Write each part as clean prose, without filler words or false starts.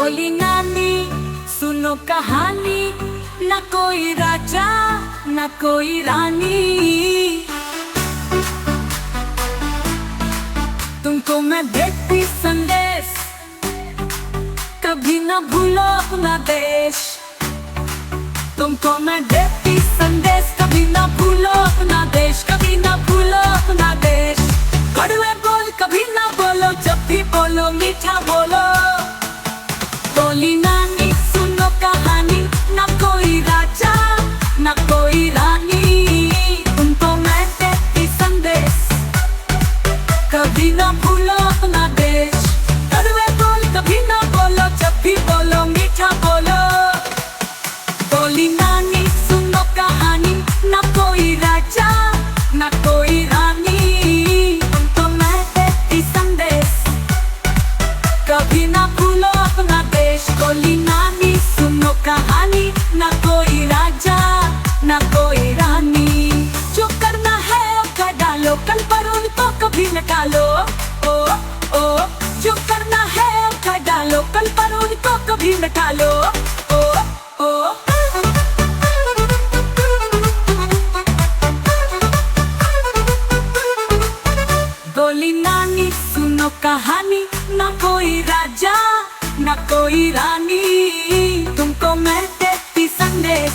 बोली नानी सुनो कहानी, न कोई राजा न कोई रानी। तुमको मैं देती संदेश, कभी न भूलो अपना देश। तुमको मैं देती संदेश, कभी न भूलो अपना देश, कभी न भूलो अपना देश। कड़वे बोल कभी न बोलो, जब भी बोलो मीठा बोलो। बोली नानी सुनो कहानी, न कोई राजा न कोई रानी। तुमको मैं देती संदेश, कभी न भूलो अपना देश। कड़वे बोल कभी न बोलो, जब भी बोलो मीठा बोलो। बोली नानी सुनो कहानी, न कोई राजा न कोई रानी। तुमको मैं देती संदेश, कभी न भूलो अपना देश। बोली नानी सुनो कहानी, न कोई राजा न कोई रानी। जो करना है अब कर डालो, कल पर उनको कभी न टालो। ओ ओ जो करना है अब कर डालो, कल पर उनको कभी न टालो। ओ ओ बोली नानी सुनो कहानी, न कोई राजा न कोई रानी। तुमको मैं देती संदेश,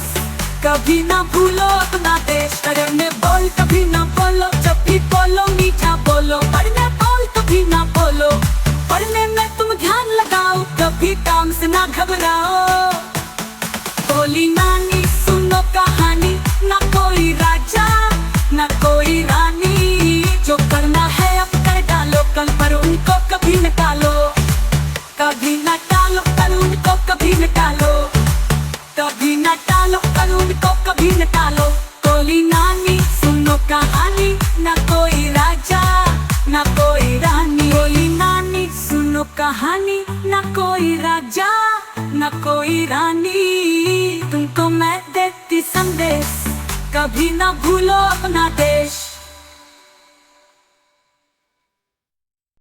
कभी न भूलो अपना देश। डरने बोल कभी न बोलो, जब भी बोलो मीठा बोलो। पढ़ने बोल कभी न बोलो, पढ़ने में तुम ध्यान लगाओ। कभी काम से ना घबराओ। बोली नानी सुनो कहानी, न कोई राजा न कोई रानी। जो करना है अब कर डालो, कल पर उनको कभी न टालो। कभी न टालो कल उनको कभी न टालो। कभी न टालो कल उनको कभी न टालो। बोली नानी सुनो कहानी, न कोई राजा न कोई रानी। बोली नानी सुनो कहानी, न कोई राजा न कोई रानी। तुमको मैं देती संदेश, कभी न भूलो अपना देश।